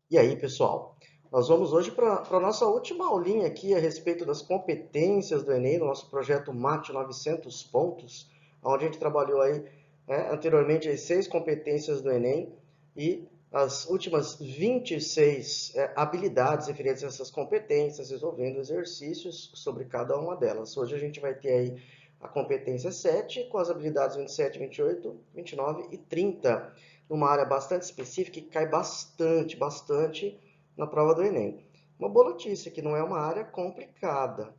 E aí, pessoal? Nós vamos hoje para a nossa última aulinha aqui a respeito das competências do Enem, no nosso projeto MAT 900 pontos, onde a gente trabalhou aí, anteriormente as 6 competências do Enem e as últimas 26 habilidades referentes a essas competências, resolvendo exercícios sobre cada uma delas. Hoje a gente vai ter aí a competência 7 com as habilidades 27, 28, 29 e 30 numa área bastante específica que cai bastante na prova do Enem. Uma boa notícia, que não é uma área complicada,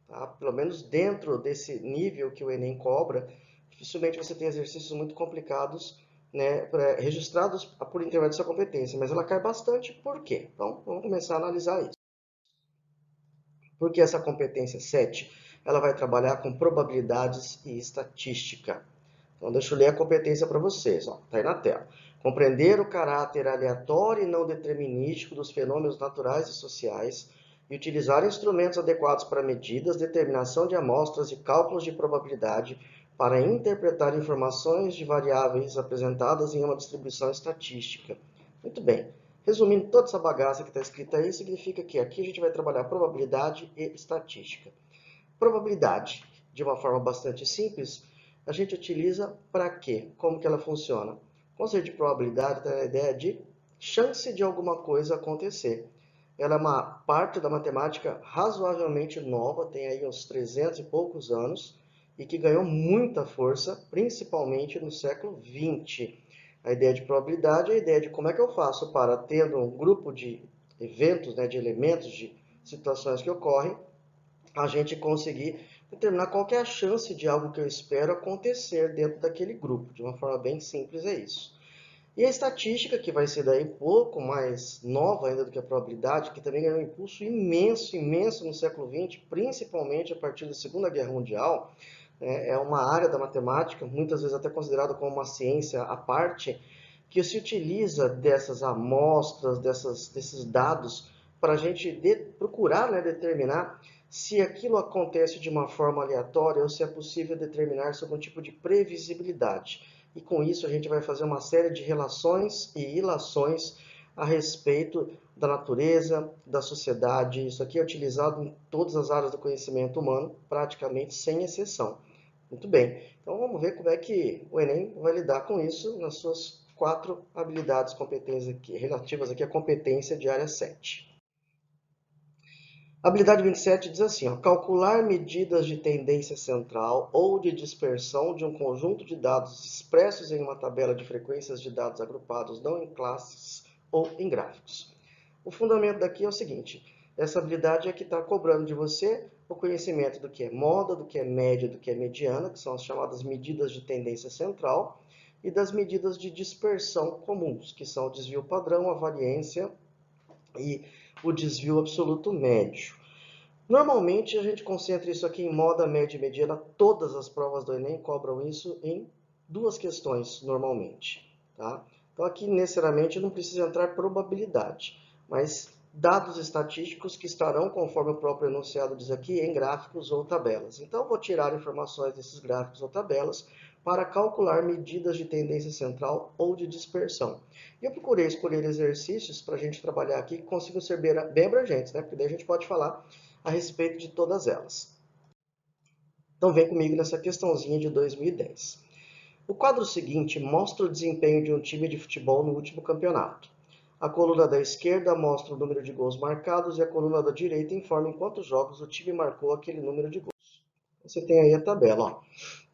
tá? Pelo menos dentro desse nível que o Enem cobra, dificilmente você tem exercícios muito complicados, né, registrados por intermédio dessa competência, mas ela cai bastante, por quê? Então, vamos começar a analisar isso. Porque essa competência 7, ela vai trabalhar com probabilidades e estatística. Então, deixa eu ler a competência para vocês. Está aí na tela. Compreender o caráter aleatório e não determinístico dos fenômenos naturais e sociais e utilizar instrumentos adequados para medidas, determinação de amostras e cálculos de probabilidade para interpretar informações de variáveis apresentadas em uma distribuição estatística. Muito bem. Resumindo toda essa bagaça que está escrita aí, significa que aqui a gente vai trabalhar probabilidade e estatística. Probabilidade, de uma forma bastante simples, a gente utiliza para quê? Como que ela funciona? O conceito de probabilidade tem a ideia de chance de alguma coisa acontecer. Ela é uma parte da matemática razoavelmente nova, tem aí uns 300 e poucos anos, e que ganhou muita força, principalmente no século XX. A ideia de probabilidade é a ideia de como é que eu faço para, tendo um grupo de eventos, né, de elementos, de situações que ocorrem, a gente conseguir determinar qual que é a chance de algo que eu espero acontecer dentro daquele grupo. De uma forma bem simples é isso. E a estatística, que vai ser daí um pouco mais nova ainda do que a probabilidade, que também ganhou um impulso imenso no século XX, principalmente a partir da Segunda Guerra Mundial, é uma área da matemática, muitas vezes até considerada como uma ciência à parte, que se utiliza dessas amostras, desses dados, para a gente procurar, né, determinar se aquilo acontece de uma forma aleatória ou se é possível determinar sobre um tipo de previsibilidade. E com isso a gente vai fazer uma série de relações e ilações a respeito da natureza, da sociedade. Isso aqui é utilizado em todas as áreas do conhecimento humano, praticamente sem exceção. Muito bem, então vamos ver como é que o Enem vai lidar com isso nas suas 4 habilidades competências aqui, relativas aqui à competência de área 7. A habilidade 27 diz assim, ó, calcular medidas de tendência central ou de dispersão de um conjunto de dados expressos em uma tabela de frequências de dados agrupados não em classes ou em gráficos. O fundamento daqui é o seguinte, essa habilidade é que está cobrando de você o conhecimento do que é moda, do que é média, do que é mediana, que são as chamadas medidas de tendência central, e das medidas de dispersão comuns, que são o desvio padrão, a variância e o desvio absoluto médio. Normalmente a gente concentra isso aqui em moda, média e mediana. Todas as provas do Enem cobram isso em 2 questões, normalmente. Tá? Então aqui necessariamente não precisa entrar probabilidade, mas dados estatísticos que estarão, conforme o próprio enunciado diz aqui, em gráficos ou tabelas. Então vou tirar informações desses gráficos ou tabelas para calcular medidas de tendência central ou de dispersão. E eu procurei escolher exercícios para a gente trabalhar aqui que consigam ser bem abrangentes, né? Porque daí a gente pode falar a respeito de todas elas. Então vem comigo nessa questãozinha de 2010. O quadro seguinte mostra o desempenho de um time de futebol no último campeonato. A coluna da esquerda mostra o número de gols marcados e a coluna da direita informa em quantos jogos o time marcou aquele número de gols. Você tem aí a tabela. Ó.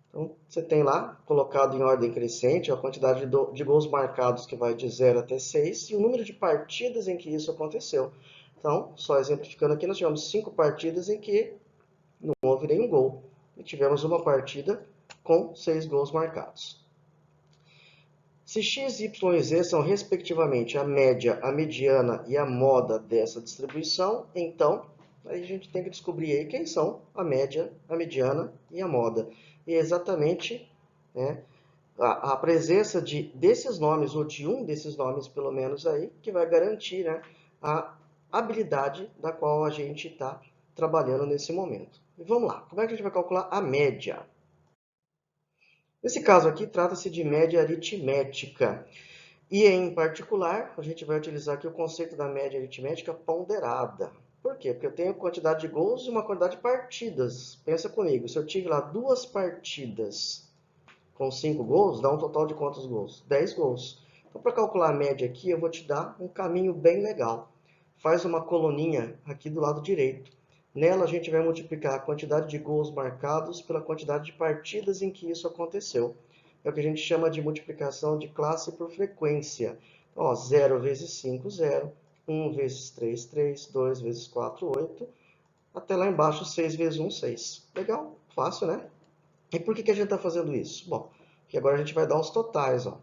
Então, você tem lá, colocado em ordem crescente, a quantidade de gols marcados que vai de 0 até 6 e o número de partidas em que isso aconteceu. Então, só exemplificando aqui, nós tivemos 5 partidas em que não houve nenhum gol. E tivemos uma partida com 6 gols marcados. Se x, y e z são respectivamente a média, a mediana e a moda dessa distribuição, então aí a gente tem que descobrir aí quem são a média, a mediana e a moda. E é exatamente, né, a presença desses nomes, ou de um desses nomes pelo menos aí, que vai garantir, né, a habilidade da qual a gente está trabalhando nesse momento. E vamos lá, como é que a gente vai calcular a média? Nesse caso aqui, trata-se de média aritmética. E, em particular, a gente vai utilizar aqui o conceito da média aritmética ponderada. Por quê? Porque eu tenho quantidade de gols e uma quantidade de partidas. Pensa comigo, se eu tive lá 2 partidas com 5 gols, dá um total de quantos gols? 10 gols. Então, para calcular a média aqui, eu vou te dar um caminho bem legal. Faz uma coluninha aqui do lado direito. Nela, a gente vai multiplicar a quantidade de gols marcados pela quantidade de partidas em que isso aconteceu. É o que a gente chama de multiplicação de classe por frequência. Ó, 0 vezes 5, 0. 1 vezes 3, 3. 2 vezes 4, 8. Até lá embaixo, 6 vezes 1, 6. Legal? Fácil, né? E por que a gente está fazendo isso? Bom, porque agora a gente vai dar os totais. Ó.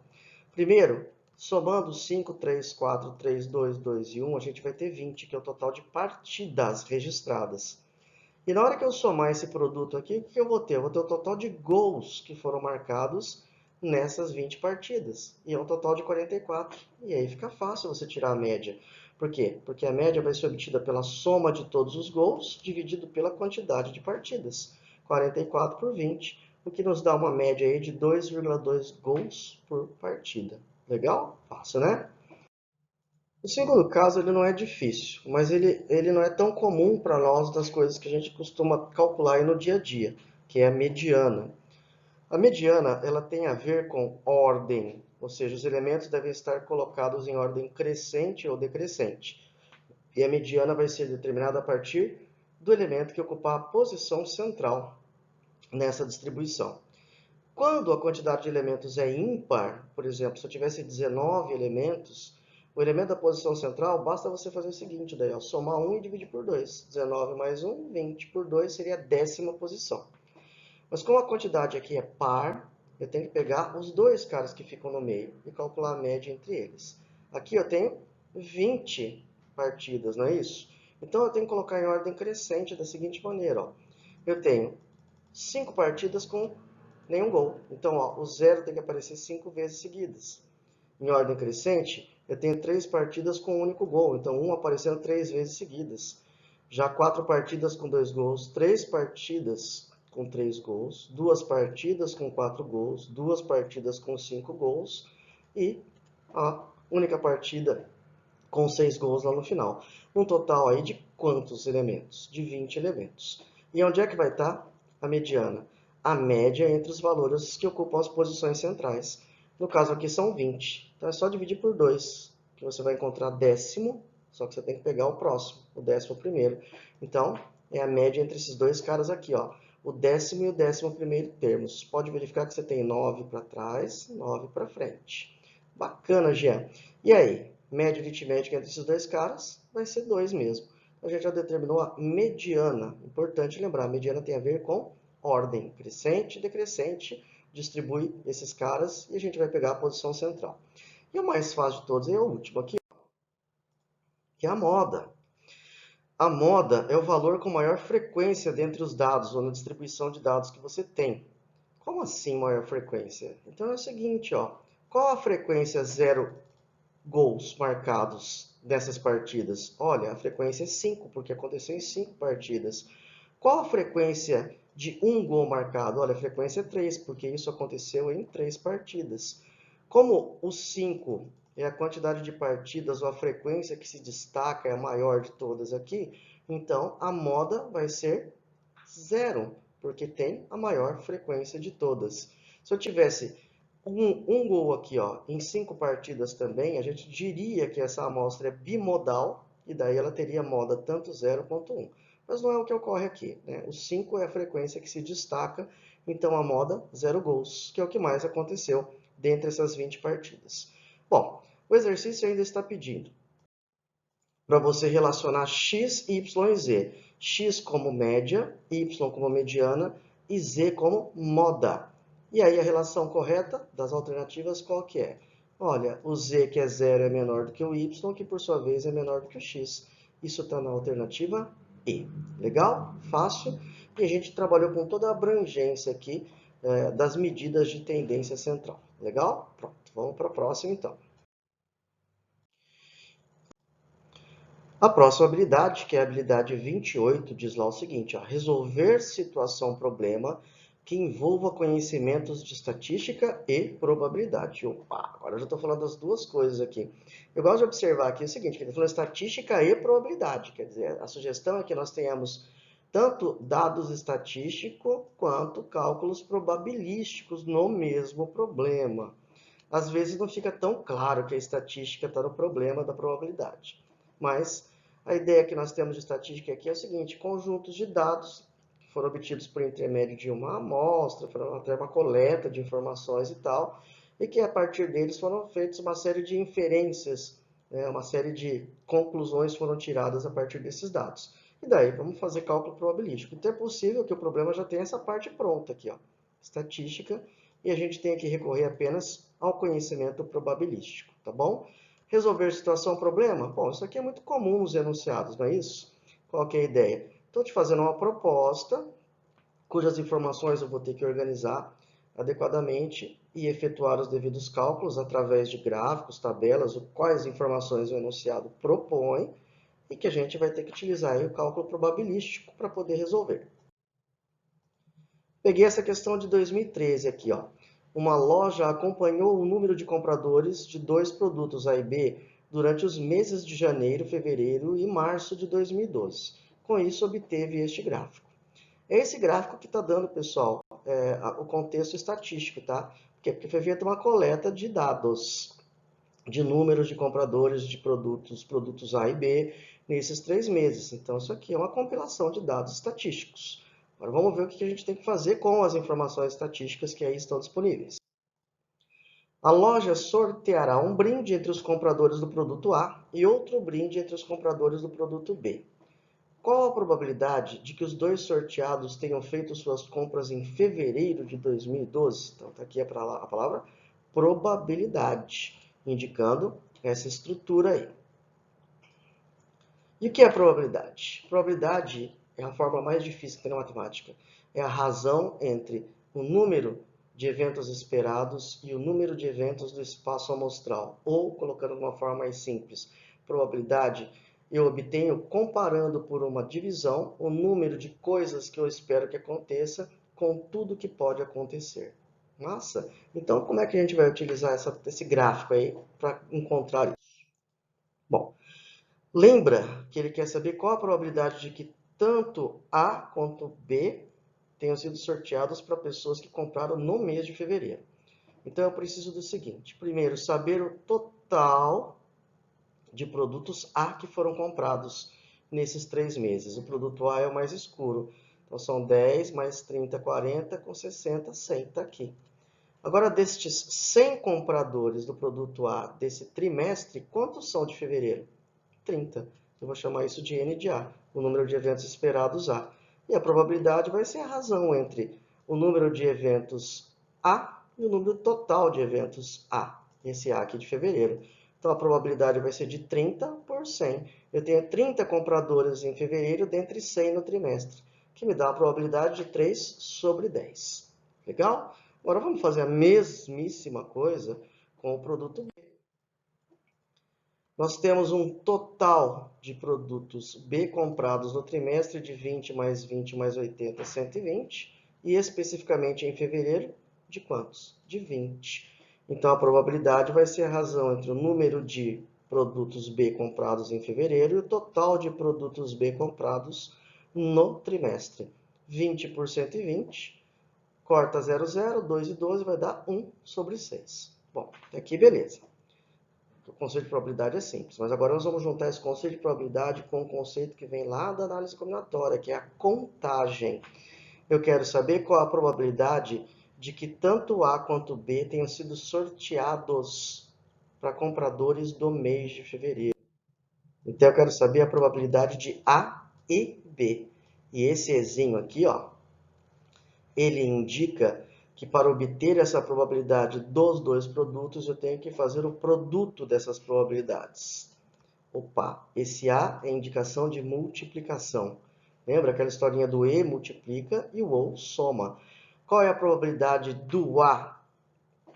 Primeiro, somando 5, 3, 4, 3, 2, 2 e 1, a gente vai ter 20, que é o total de partidas registradas. E na hora que eu somar esse produto aqui, o que eu vou ter? Eu vou ter o total de gols que foram marcados nessas 20 partidas. E é um total de 44. E aí fica fácil você tirar a média. Por quê? Porque a média vai ser obtida pela soma de todos os gols dividido pela quantidade de partidas. 44 por 20, o que nos dá uma média aí de 2,2 gols por partida. Legal? Fácil, né? O segundo caso ele não é difícil, mas ele não é tão comum para nós das coisas que a gente costuma calcular aí no dia a dia, que é a mediana. A mediana ela tem a ver com ordem, ou seja, os elementos devem estar colocados em ordem crescente ou decrescente. E a mediana vai ser determinada a partir do elemento que ocupar a posição central nessa distribuição. Quando a quantidade de elementos é ímpar, por exemplo, se eu tivesse 19 elementos, o elemento da posição central, basta você fazer o seguinte, daí, ó, somar 1 e dividir por 2. 19 mais 1, 20 por 2 seria a 10ª posição. Mas como a quantidade aqui é par, eu tenho que pegar os dois caras que ficam no meio e calcular a média entre eles. Aqui eu tenho 20 partidas, não é isso? Então eu tenho que colocar em ordem crescente da seguinte maneira, ó. Eu tenho 5 partidas com nenhum gol. Então, ó, o 0 tem que aparecer 5 vezes seguidas. Em ordem crescente, eu tenho 3 partidas com um único gol. Então, 1 aparecendo 3 vezes seguidas. Já 4 partidas com 2 gols, 3 partidas com 3 gols, 2 partidas com 4 gols, 2 partidas com 5 gols e a única partida com 6 gols lá no final. Um total aí de quantos elementos? De 20 elementos. E onde é que vai estar a mediana? A média entre os valores que ocupam as posições centrais. No caso aqui são 20. Então é só dividir por 2, que você vai encontrar décimo, só que você tem que pegar o próximo, o 11º. Então, é a média entre esses dois caras aqui, ó. O 10º e o 11º termos. Pode verificar que você tem 9 para trás, 9 para frente. Bacana, Jean. E aí? Média aritmética entre esses dois caras vai ser 2 mesmo. A gente já determinou a mediana. Importante lembrar, a mediana tem a ver com ordem crescente e decrescente. Distribui esses caras e a gente vai pegar a posição central. E o mais fácil de todos é o último aqui, que é a moda. A moda é o valor com maior frequência dentre os dados ou na distribuição de dados que você tem. Como assim maior frequência? Então é o seguinte, ó. Qual a frequência 0 gols marcados dessas partidas? Olha, a frequência é 5, porque aconteceu em 5 partidas. Qual a frequência de um gol marcado? Olha, a frequência é 3, porque isso aconteceu em 3 partidas. Como o 5 é a quantidade de partidas ou a frequência que se destaca, é a maior de todas aqui, então a moda vai ser 0, porque tem a maior frequência de todas. Se eu tivesse um gol aqui, ó, em 5 partidas também, a gente diria que essa amostra é bimodal, e daí ela teria moda tanto 0 quanto 1. Mas não é o que ocorre aqui, né? O 5 é a frequência que se destaca, então a moda 0 gols, que é o que mais aconteceu dentre essas 20 partidas. Bom, o exercício ainda está pedindo para você relacionar x, y e z. X como média, y como mediana e z como moda. E aí a relação correta das alternativas qual que é? Olha, o z que é 0 é menor do que o y, que por sua vez é menor do que o x. Isso está na alternativa E. Legal? Fácil. E a gente trabalhou com toda a abrangência aqui das medidas de tendência central. Legal? Pronto, vamos para a próxima então. A próxima habilidade, que é a habilidade 28, diz lá o seguinte, ó, resolver situação-problema que envolva conhecimentos de estatística e probabilidade. Opa, agora eu já estou falando das duas coisas aqui. Eu gosto de observar aqui o seguinte, que ele está falando estatística e probabilidade, quer dizer, a sugestão é que nós tenhamos tanto dados estatísticos quanto cálculos probabilísticos no mesmo problema. Às vezes não fica tão claro que a estatística está no problema da probabilidade, mas a ideia que nós temos de estatística aqui é o seguinte, conjuntos de dados foram obtidos por intermédio de uma amostra, foram até uma coleta de informações e tal, e que a partir deles foram feitas uma série de inferências, né, uma série de conclusões foram tiradas a partir desses dados. E daí vamos fazer cálculo probabilístico. Então é possível que o problema já tenha essa parte pronta aqui, ó, estatística, e a gente tenha que recorrer apenas ao conhecimento probabilístico, tá bom? Resolver situação problema? Bom, isso aqui é muito comum nos enunciados, não é isso? Qual que é a ideia? Estou te fazendo uma proposta, cujas informações eu vou ter que organizar adequadamente e efetuar os devidos cálculos através de gráficos, tabelas, quais informações o enunciado propõe, e que a gente vai ter que utilizar aí o cálculo probabilístico para poder resolver. Peguei essa questão de 2013 aqui, ó. Uma loja acompanhou o número de compradores de dois produtos A e B durante os meses de janeiro, fevereiro e março de 2012. Com isso, obteve este gráfico. É esse gráfico que está dando, pessoal, o contexto estatístico, tá? Porque foi feita uma coleta de dados, de números de compradores de produtos A e B, nesses 3 meses. Então, isso aqui é uma compilação de dados estatísticos. Agora, vamos ver o que a gente tem que fazer com as informações estatísticas que aí estão disponíveis. A loja sorteará um brinde entre os compradores do produto A e outro brinde entre os compradores do produto B. Qual a probabilidade de que os dois sorteados tenham feito suas compras em fevereiro de 2012? Então, está aqui a palavra probabilidade, indicando essa estrutura aí. E o que é probabilidade? Probabilidade é a forma mais difícil que tem na matemática. É a razão entre o número de eventos esperados e o número de eventos do espaço amostral. Ou, colocando de uma forma mais simples, probabilidade eu obtenho comparando por uma divisão o número de coisas que eu espero que aconteça com tudo que pode acontecer. Massa? Então, como é que a gente vai utilizar esse gráfico aí para encontrar isso? Bom, lembra que ele quer saber qual a probabilidade de que tanto A quanto B tenham sido sorteados para pessoas que compraram no mês de fevereiro. Então, eu preciso do seguinte. Primeiro, saber o total de produtos A que foram comprados nesses 3 meses. O produto A é o mais escuro. Então, são 10 mais 30, 40, com 60, 100. Está aqui. Agora, destes 100 compradores do produto A desse trimestre, quantos são de fevereiro? 30. Eu vou chamar isso de N de A, o número de eventos esperados A. E a probabilidade vai ser a razão entre o número de eventos A e o número total de eventos A, esse A aqui de fevereiro. Então, a probabilidade vai ser de 30 por 100. Eu tenho 30 compradores em fevereiro, dentre 100 no trimestre, que me dá a probabilidade de 3 sobre 10. Legal? Agora, vamos fazer a mesmíssima coisa com o produto B. Nós temos um total de produtos B comprados no trimestre de 20 mais 20 mais 80, 120. E especificamente em fevereiro, de quantos? De 20. Então, a probabilidade vai ser a razão entre o número de produtos B comprados em fevereiro e o total de produtos B comprados no trimestre. 20 por 120, corta 0, 0, 2 e 12 vai dar 1 sobre 6. Bom, até aqui beleza. O conceito de probabilidade é simples, mas agora nós vamos juntar esse conceito de probabilidade com um conceito que vem lá da análise combinatória, que é a contagem. Eu quero saber qual a probabilidade de que tanto A quanto B tenham sido sorteados para compradores do mês de fevereiro. Então eu quero saber a probabilidade de A e B. E esse Ezinho aqui, ó, ele indica que para obter essa probabilidade dos dois produtos, eu tenho que fazer o produto dessas probabilidades. Opa, esse A é indicação de multiplicação. Lembra aquela historinha do E multiplica e o OU soma. Qual é a probabilidade do A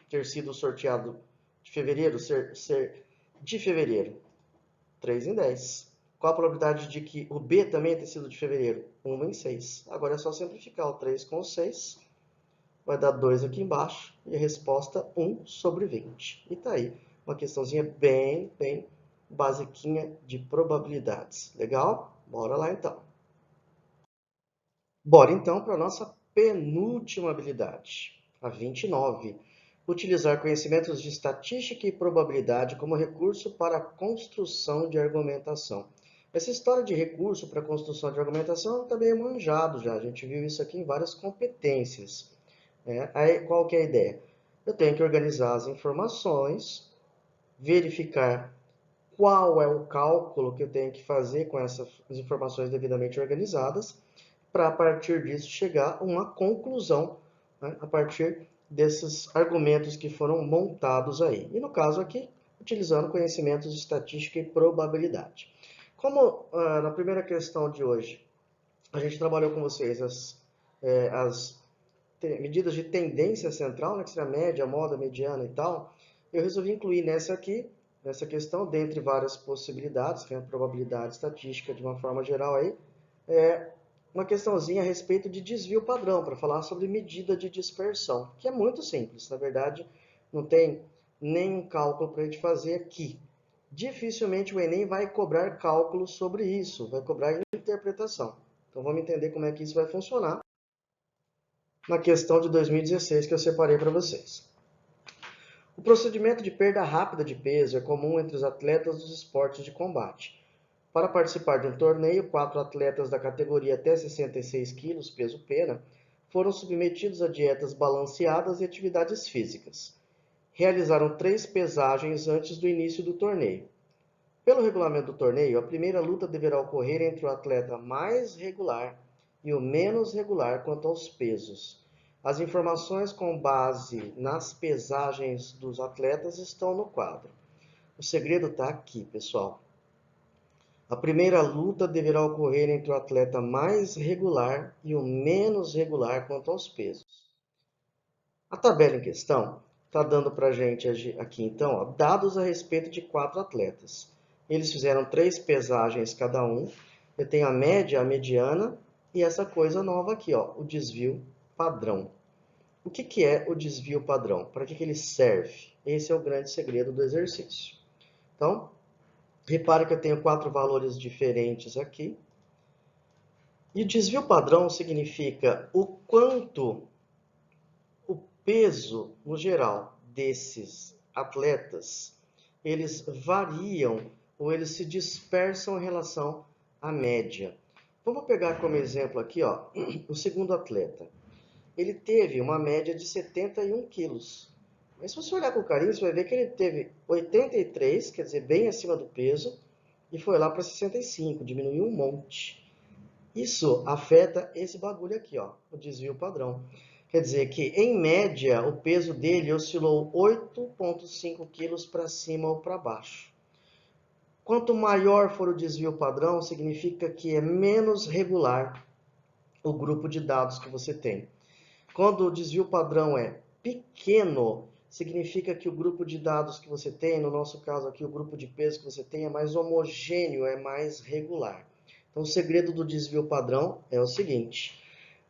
ter sido sorteado de fevereiro, ser de fevereiro? 3 em 10. Qual a probabilidade de que o B também tenha sido de fevereiro? 1 em 6. Agora é só simplificar o 3 com o 6. vai dar 2 aqui embaixo, e a resposta 1 sobre 20. E tá aí, uma questãozinha bem basiquinha de probabilidades. Legal? Bora lá então. Bora então para a nossa penúltima habilidade, a 29. Utilizar conhecimentos de estatística e probabilidade como recurso para a construção de argumentação. Essa história de recurso para a construção de argumentação está bem manjado já. A gente viu isso aqui em várias competências. Aí, qual que é a ideia? Eu tenho que organizar as informações, verificar qual é o cálculo que eu tenho que fazer com essas informações devidamente organizadas, para a partir disso chegar a uma conclusão, né, a partir desses argumentos que foram montados aí. E no caso aqui, utilizando conhecimentos de estatística e probabilidade. Como na primeira questão de hoje, a gente trabalhou com vocês as medidas de tendência central, né, que seria a média, a moda, a mediana e tal, eu resolvi incluir nessa questão, dentre várias possibilidades, que é a probabilidade estatística de uma forma geral aí, uma questãozinha a respeito de desvio padrão, para falar sobre medida de dispersão, que é muito simples, na verdade, não tem nenhum cálculo para a gente fazer aqui. Dificilmente o Enem vai cobrar cálculo sobre isso, vai cobrar interpretação. Então vamos entender como é que isso vai funcionar na questão de 2016 que eu separei para vocês. O procedimento de perda rápida de peso é comum entre os atletas dos esportes de combate. Para participar de um torneio, 4 atletas da categoria até 66 kg, peso pena, foram submetidos a dietas balanceadas e atividades físicas. Realizaram 3 pesagens antes do início do torneio. Pelo regulamento do torneio, a primeira luta deverá ocorrer entre o atleta mais regular e o menos regular quanto aos pesos. As informações com base nas pesagens dos atletas estão no quadro. O segredo está aqui, pessoal. A primeira luta deverá ocorrer entre o atleta mais regular e o menos regular quanto aos pesos. A tabela em questão está dando para a gente aqui, então, ó, dados a respeito de 4 atletas. Eles fizeram 3 pesagens cada um. Eu tenho a média, a mediana e essa coisa nova aqui, ó, o desvio padrão. O que é o desvio padrão? Para que ele serve? Esse é o grande segredo do exercício. Então, repare que eu tenho 4 valores diferentes aqui. E o desvio padrão significa o quanto o peso, no geral, desses atletas, eles variam ou eles se dispersam em relação à média. Vamos pegar como exemplo aqui, ó, o segundo atleta. Ele teve uma média de 71 quilos. Mas se você olhar com carinho, você vai ver que ele teve 83, quer dizer, bem acima do peso, e foi lá para 65, diminuiu um monte. Isso afeta esse bagulho aqui, ó, o desvio padrão. Quer dizer que, em média, o peso dele oscilou 8,5 quilos para cima ou para baixo. Quanto maior for o desvio padrão, significa que é menos regular o grupo de dados que você tem. Quando o desvio padrão é pequeno, significa que o grupo de dados que você tem, no nosso caso aqui, o grupo de peso que você tem é mais homogêneo, é mais regular. Então, o segredo do desvio padrão é o seguinte: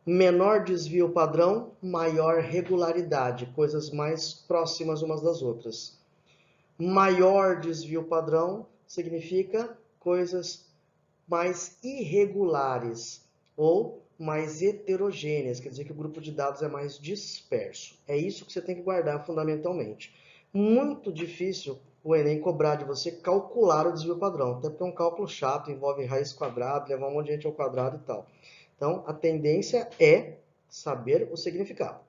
menor desvio padrão, maior regularidade, coisas mais próximas umas das outras. Maior desvio padrão significa coisas mais irregulares ou mais heterogêneas, quer dizer que o grupo de dados é mais disperso. É isso que você tem que guardar fundamentalmente. Muito difícil o Enem cobrar de você calcular o desvio padrão, até porque é um cálculo chato, envolve raiz quadrada, levar um monte de gente ao quadrado e tal. Então, a tendência é saber o significado.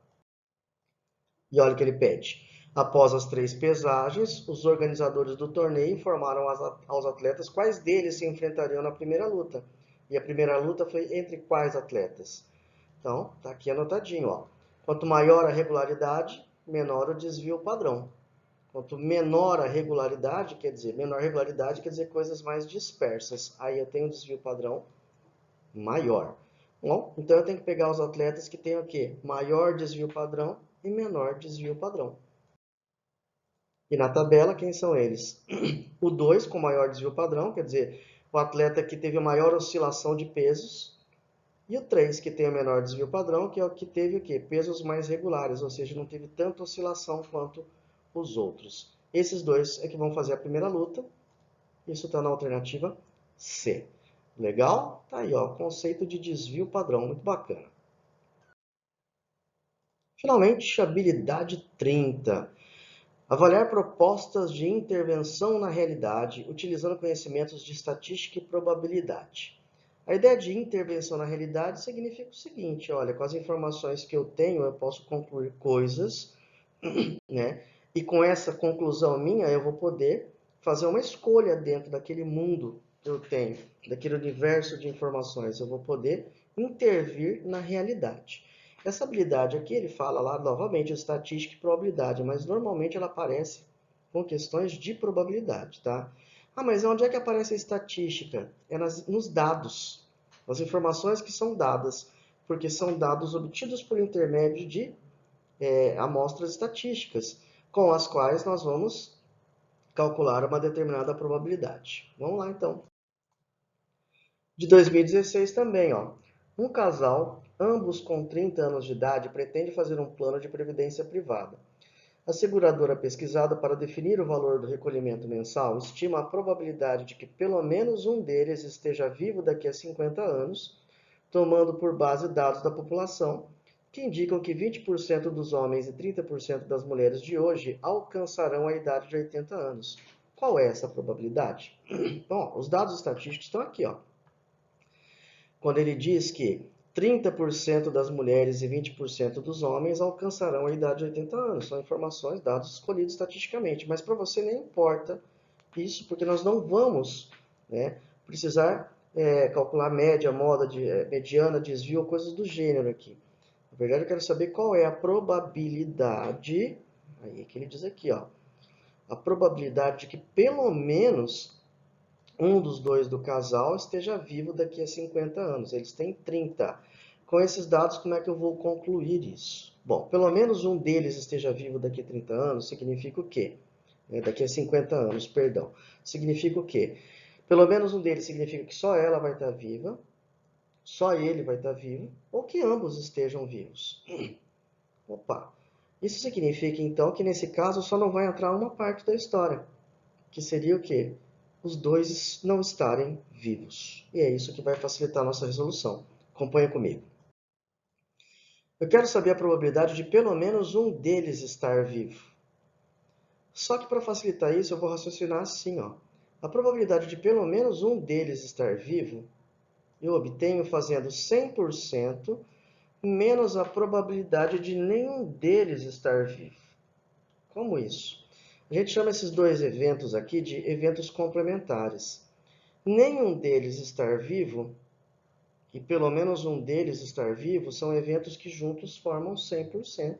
E olha o que ele pede. Após as 3 pesagens, os organizadores do torneio informaram aos atletas quais deles se enfrentariam na primeira luta. E a primeira luta foi entre quais atletas? Então, está aqui anotadinho. Ó. Quanto maior a regularidade, menor o desvio padrão. Quanto menor a regularidade, menor regularidade quer dizer coisas mais dispersas. Aí eu tenho um desvio padrão maior. Bom, então eu tenho que pegar os atletas que têm o quê? Maior desvio padrão e menor desvio padrão. E na tabela, quem são eles? O 2 com maior desvio padrão, quer dizer, o atleta que teve maior oscilação de pesos. E o 3, que tem o menor desvio padrão, que é o que teve o quê? Pesos mais regulares, ou seja, não teve tanta oscilação quanto os outros. Esses dois é que vão fazer a primeira luta. Isso está na alternativa C. Legal? Tá aí, ó, conceito de desvio padrão, muito bacana. Finalmente, habilidade 30. Avaliar propostas de intervenção na realidade utilizando conhecimentos de estatística e probabilidade. A ideia de intervenção na realidade significa o seguinte, olha, com as informações que eu tenho, eu posso concluir coisas, né? E com essa conclusão minha, eu vou poder fazer uma escolha dentro daquele mundo que eu tenho, daquele universo de informações. Eu vou poder intervir na realidade. Essa habilidade aqui, ele fala lá novamente estatística e probabilidade, mas normalmente ela aparece com questões de probabilidade, tá? Ah, mas onde é que aparece a estatística? É nos dados, as informações que são dadas, porque são dados obtidos por intermédio de amostras estatísticas, com as quais nós vamos calcular uma determinada probabilidade. Vamos lá, então. De 2016 também, ó. Um casal, ambos com 30 anos de idade, pretende fazer um plano de previdência privada. A seguradora pesquisada para definir o valor do recolhimento mensal estima a probabilidade de que pelo menos um deles esteja vivo daqui a 50 anos, tomando por base dados da população, que indicam que 20% dos homens e 30% das mulheres de hoje alcançarão a idade de 80 anos. Qual é essa probabilidade? Bom, os dados estatísticos estão aqui, ó. Quando ele diz que 30% das mulheres e 20% dos homens alcançarão a idade de 80 anos. São informações, dados escolhidos estatisticamente. Mas para você nem importa isso, porque nós não vamos, né, precisar calcular média, mediana, desvio, coisas do gênero aqui. Na verdade, eu quero saber qual é a probabilidade, aí que ele diz aqui, ó, a probabilidade de que pelo menos um dos dois do casal esteja vivo daqui a 50 anos. Eles têm 30. Com esses dados, como é que eu vou concluir isso? Bom, pelo menos um deles esteja vivo daqui a 30 anos, significa o quê? Daqui a 50 anos, perdão. Significa o quê? Pelo menos um deles significa que só ela vai estar viva, só ele vai estar vivo, ou que ambos estejam vivos. Opa! Isso significa, então, que nesse caso só não vai entrar uma parte da história, que seria o quê? Os dois não estarem vivos. E é isso que vai facilitar a nossa resolução. Acompanha comigo. Eu quero saber a probabilidade de pelo menos um deles estar vivo. Só que para facilitar isso, eu vou raciocinar assim, ó. A probabilidade de pelo menos um deles estar vivo, eu obtenho fazendo 100% menos a probabilidade de nenhum deles estar vivo. Como isso? A gente chama esses dois eventos aqui de eventos complementares. Nenhum deles estar vivo e pelo menos um deles estar vivo são eventos que juntos formam 100%.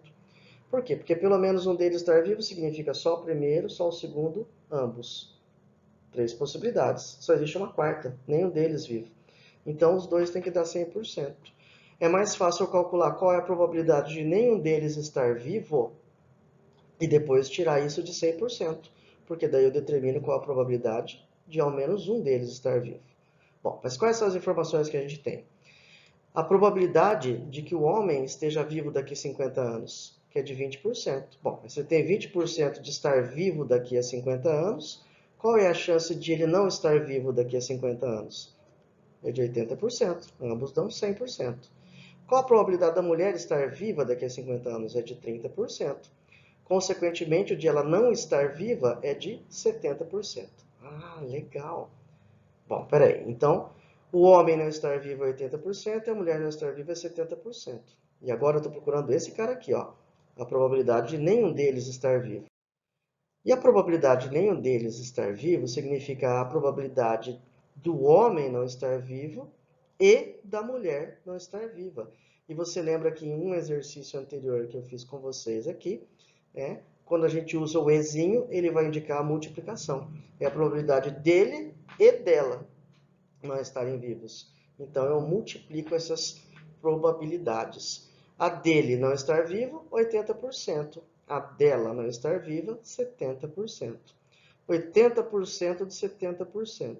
Por quê? Porque pelo menos um deles estar vivo significa só o primeiro, só o segundo, ambos. 3 possibilidades. Só existe uma quarta, nenhum deles vivo. Então os dois têm que dar 100%. É mais fácil eu calcular qual é a probabilidade de nenhum deles estar vivo e depois tirar isso de 100%, porque daí eu determino qual a probabilidade de ao menos um deles estar vivo. Bom, mas quais são as informações que a gente tem? A probabilidade de que o homem esteja vivo daqui a 50 anos, que é de 20%. Bom, você tem 20% de estar vivo daqui a 50 anos. Qual é a chance de ele não estar vivo daqui a 50 anos? É de 80%. Ambos dão 100%. Qual a probabilidade da mulher estar viva daqui a 50 anos? É de 30%. Consequentemente, o de ela não estar viva é de 70%. Ah, legal. Bom, peraí. Então, o homem não estar vivo é 80% e a mulher não estar viva é 70%. E agora eu estou procurando esse cara aqui, ó. A probabilidade de nenhum deles estar vivo. E a probabilidade de nenhum deles estar vivo significa a probabilidade do homem não estar vivo e da mulher não estar viva. E você lembra que em um exercício anterior que eu fiz com vocês aqui, quando a gente usa o ezinho, ele vai indicar a multiplicação. É a probabilidade dele e dela não estarem vivos. Então eu multiplico essas probabilidades. A dele não estar vivo, 80%. A dela não estar viva, 70%. 80% de 70%.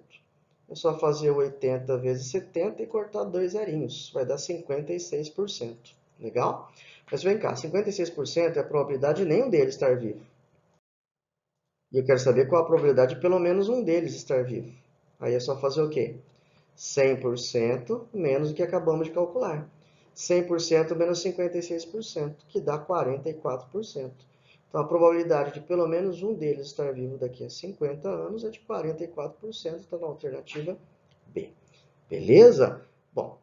é só fazer 80 vezes 70 e cortar dois zerinhos. Vai dar 56%. Legal? Mas vem cá, 56% é a probabilidade de nenhum deles estar vivo. E eu quero saber qual a probabilidade de pelo menos um deles estar vivo. Aí é só fazer o quê? 100% menos o que acabamos de calcular. 100% menos 56%, que dá 44%. Então, a probabilidade de pelo menos um deles estar vivo daqui a 50 anos é de 44%, está na alternativa B. Beleza? Bom,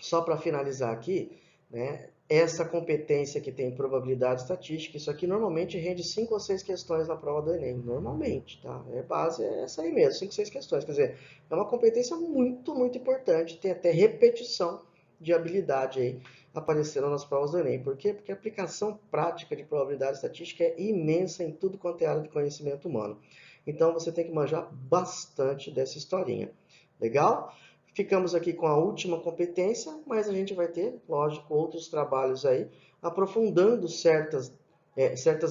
só para finalizar aqui, né, essa competência que tem probabilidade estatística, isso aqui normalmente rende 5 ou 6 questões na prova do Enem, normalmente, tá? É base é essa aí mesmo, 5 ou 6 questões, quer dizer, é uma competência muito, muito importante, tem até repetição de habilidade aí aparecendo nas provas do Enem. Por quê? Porque a aplicação prática de probabilidade estatística é imensa em tudo quanto é área de conhecimento humano. Então você tem que manjar bastante dessa historinha. Legal? Ficamos aqui com a última competência, mas a gente vai ter, lógico, outros trabalhos aí, aprofundando certas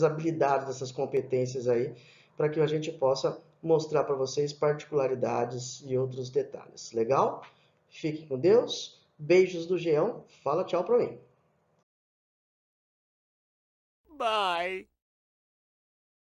habilidades dessas competências aí, para que a gente possa mostrar para vocês particularidades e outros detalhes. Legal? Fique com Deus. Beijos do Geão. Fala tchau para mim. Bye.